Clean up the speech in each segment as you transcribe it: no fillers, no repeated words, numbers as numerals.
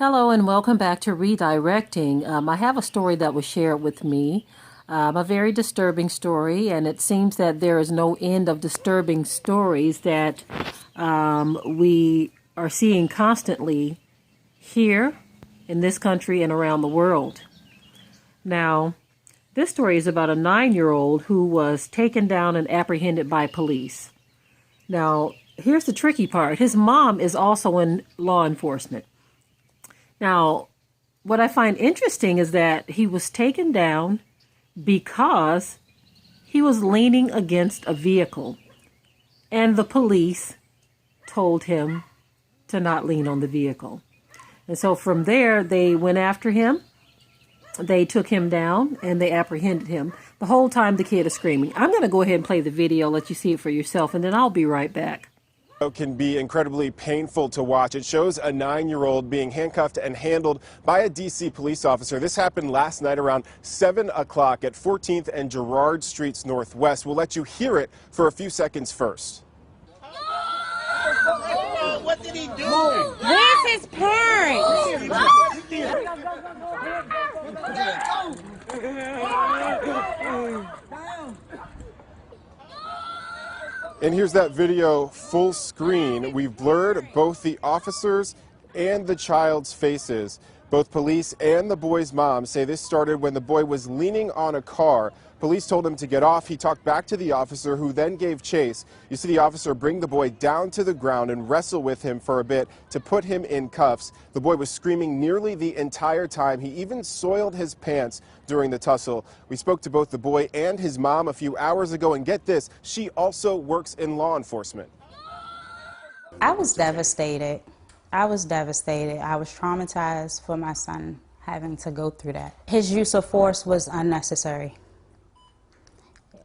Hello and welcome back to Redirecting. I have a story that was shared with me, a very disturbing story, and it seems that there is no end of disturbing stories that we are seeing constantly here in this country and around the world. Now, this story is about a 9-year-old who was taken down and apprehended by police. Now, here's the tricky part. His mom is also in law enforcement. Now, what I find interesting is that he was taken down because he was leaning against a vehicle, and the police told him to not lean on the vehicle. And so from there, they went after him. They took him down and they apprehended him. The whole time the kid is screaming. I'm going to go ahead and play the video, let you see it for yourself, and then I'll be right back. Can be incredibly painful to watch. It shows a 9-year-old being handcuffed and handled by a DC police officer. This happened last night around 7 o'clock at 14th and Girard Streets Northwest. We'll let you hear it for a few seconds first. What did he do? Where's his parents? And here's that video full screen. We've blurred both the officers and the child's faces. Both police and the boy's mom say this started when the boy was leaning on a car. Police told him to get off. He talked back to the officer, who then gave chase. You see the officer bring the boy down to the ground and wrestle with him for a bit to put him in cuffs. The boy was screaming nearly the entire time. He even soiled his pants during the tussle. We spoke to both the boy and his mom a few hours ago, and get this, she also works in law enforcement. I was devastated. I was traumatized for my son having to go through that. His use of force was unnecessary.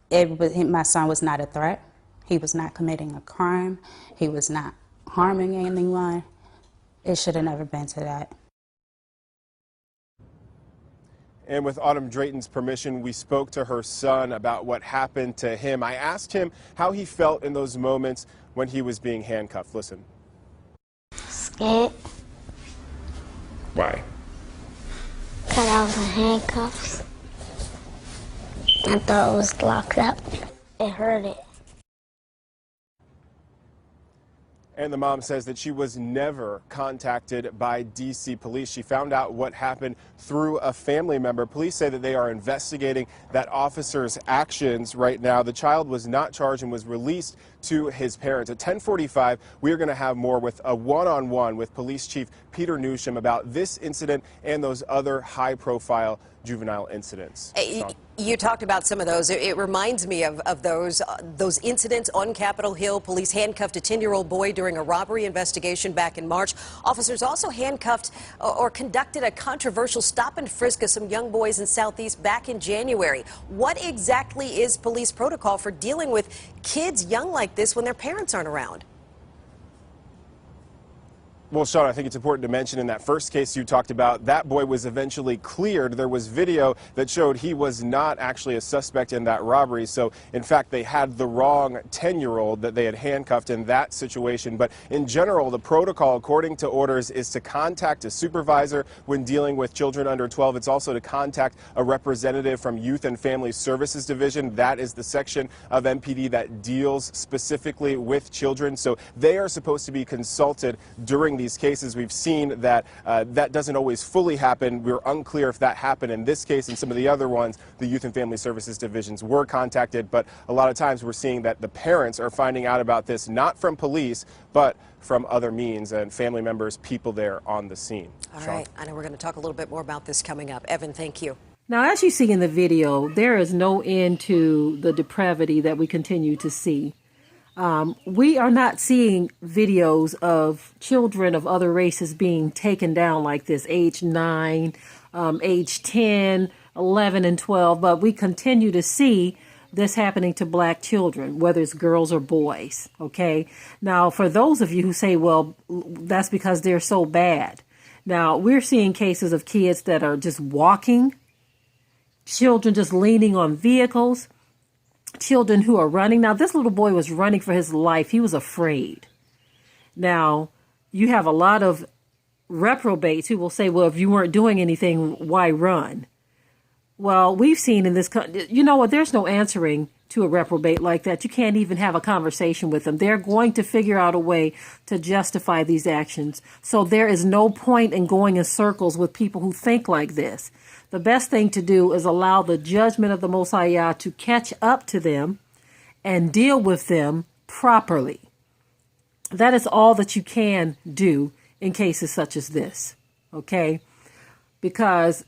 My son was not a threat. He was not committing a crime. He was not harming anyone. It should have never been to that. And with Autumn Drayton's permission, we spoke to her son about what happened to him. I asked him how he felt in those moments when he was being handcuffed. Listen. Scared. Why? Because I was in handcuffs. I thought it was locked up. It hurted. And the mom says that she was never contacted by DC police. She found out what happened through a family member. Police say that they are investigating that officer's actions right now. The child was not charged and was released to his parents. At 10:45, we are going to have more with a one-on-one with Police Chief Peter Newsham about this incident and those other high-profile juvenile incidents. You talked about some of those. It reminds me of those incidents on Capitol Hill. Police handcuffed a 10-year-old boy during a robbery investigation back in March. Officers also handcuffed or conducted a controversial stop and frisk of some young boys in Southeast back in January. What exactly is police protocol for dealing with kids young like this when their parents aren't around? Well, Sean, I think it's important to mention in that first case you talked about, that boy was eventually cleared. There was video that showed he was not actually a suspect in that robbery. So, in fact, they had the wrong 10-year-old that they had handcuffed in that situation. But in general, the protocol, according to orders, is to contact a supervisor when dealing with children under 12. It's also to contact a representative from Youth and Family Services Division. That is the section of MPD that deals specifically with children. So they are supposed to be consulted during these cases. We've seen that that doesn't always fully happen. We're unclear if that happened in this case and some of the other ones. The Youth and Family Services Divisions were contacted, but a lot of times we're seeing that the parents are finding out about this not from police, but from other means and family members, people there on the scene. All right. I know we're going to talk a little bit more about this coming up. Evan, thank you. Now, as you see in the video, there is no end to the depravity that we continue to see. We are not seeing videos of children of other races being taken down like this, age 9, age 10, 11, and 12, but we continue to see this happening to black children, whether it's girls or boys, okay? Now, for those of you who say, well, that's because they're so bad. Now, we're seeing cases of kids that are just walking, children just leaning on vehicles, children who are running. Now, this little boy was running for his life. He was afraid. Now, you have a lot of reprobates who will say, well, if you weren't doing anything, why run? Well, we've seen in this, you know what, there's no answering to a reprobate like that. You can't even have a conversation with them. They're going to figure out a way to justify these actions. So there is no point in going in circles with people who think like this. The best thing to do is allow the judgment of the Most High Yah to catch up to them and deal with them properly. That is all that you can do in cases such as this, okay? Because,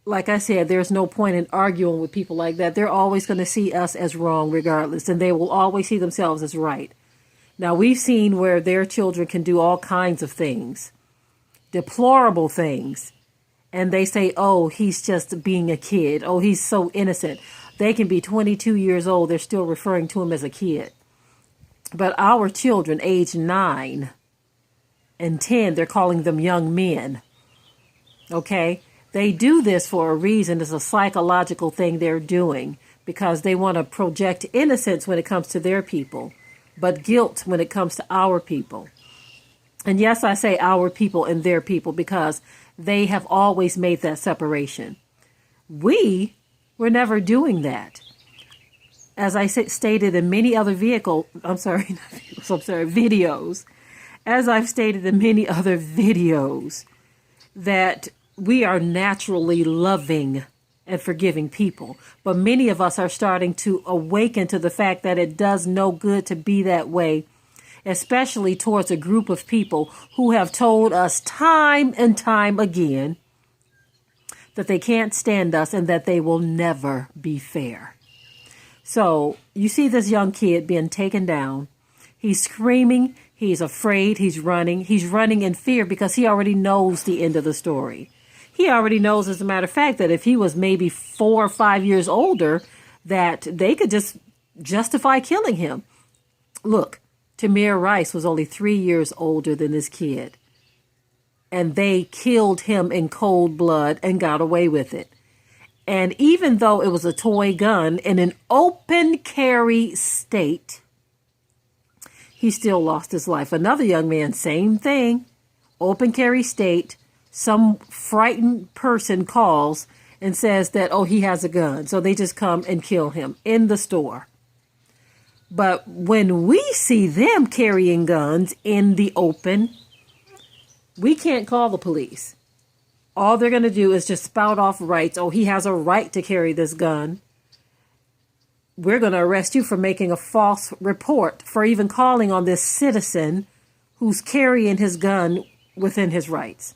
like I said, there's no point in arguing with people like that. They're always going to see us as wrong regardless, and they will always see themselves as right. Now, we've seen where their children can do all kinds of things, deplorable things, and they say, oh, he's just being a kid. Oh, he's so innocent. They can be 22 years old. They're still referring to him as a kid. But our children, age 9 and 10, they're calling them young men. Okay? They do this for a reason. It's a psychological thing they're doing because they want to project innocence when it comes to their people, but guilt when it comes to our people. And yes, I say our people and their people because they have always made that separation. We were never doing that. As I stated in many other videos, as I've stated in many other videos, that we are naturally loving and forgiving people. But many of us are starting to awaken to the fact that it does no good to be that way, especially towards a group of people who have told us time and time again that they can't stand us and that they will never be fair. So you see this young kid being taken down. He's screaming. He's afraid. He's running. He's running in fear because he already knows the end of the story. He already knows, as a matter of fact, that if he was maybe 4 or 5 years older, that they could just justify killing him. Look, Tamir Rice was only 3 years older than this kid. And they killed him in cold blood and got away with it. And even though it was a toy gun in an open carry state, he still lost his life. Another young man, same thing, open carry state. Some frightened person calls and says that, oh, he has a gun. So they just come and kill him in the store. But when we see them carrying guns in the open, we can't call the police. All they're going to do is just spout off rights. Oh, he has a right to carry this gun. We're going to arrest you for making a false report, for even calling on this citizen who's carrying his gun within his rights.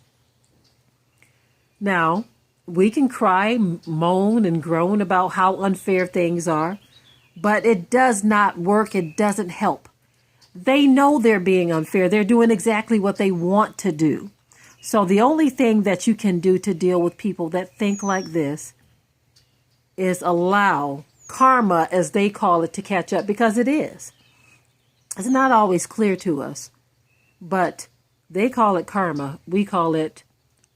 Now, we can cry, moan, and groan about how unfair things are, but it does not work. It doesn't help. They know they're being unfair. They're doing exactly what they want to do. So the only thing that you can do to deal with people that think like this is allow karma, as they call it, to catch up, because it is. It's not always clear to us, but they call it karma. We call it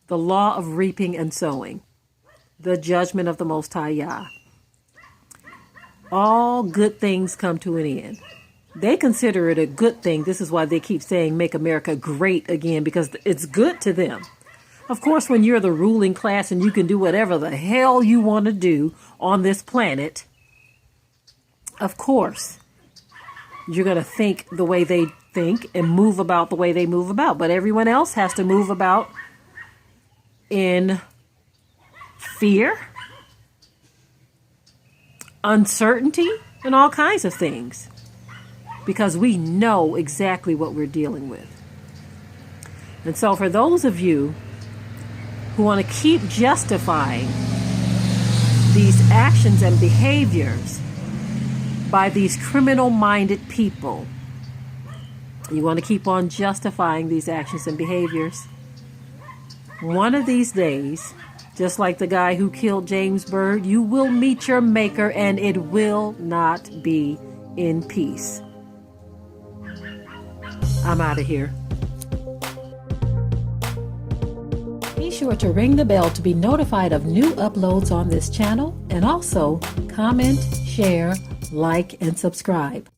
the law of reaping and sowing, the judgment of the Most High Yah. All good things come to an end. They consider it a good thing. This is why they keep saying make America great again, because it's good to them. Of course, when you're the ruling class and you can do whatever the hell you want to do on this planet, of course, you're going to think the way they think and move about the way they move about. But everyone else has to move about in fear, uncertainty, and all kinds of things, because we know exactly what we're dealing with. And so for those of you who want to keep justifying these actions and behaviors by these criminal-minded people, you want to keep on justifying these actions and behaviors, one of these days, just like the guy who killed James Byrd, you will meet your maker and it will not be in peace. I'm out of here. Be sure to ring the bell to be notified of new uploads on this channel, and also comment, share, like, and subscribe.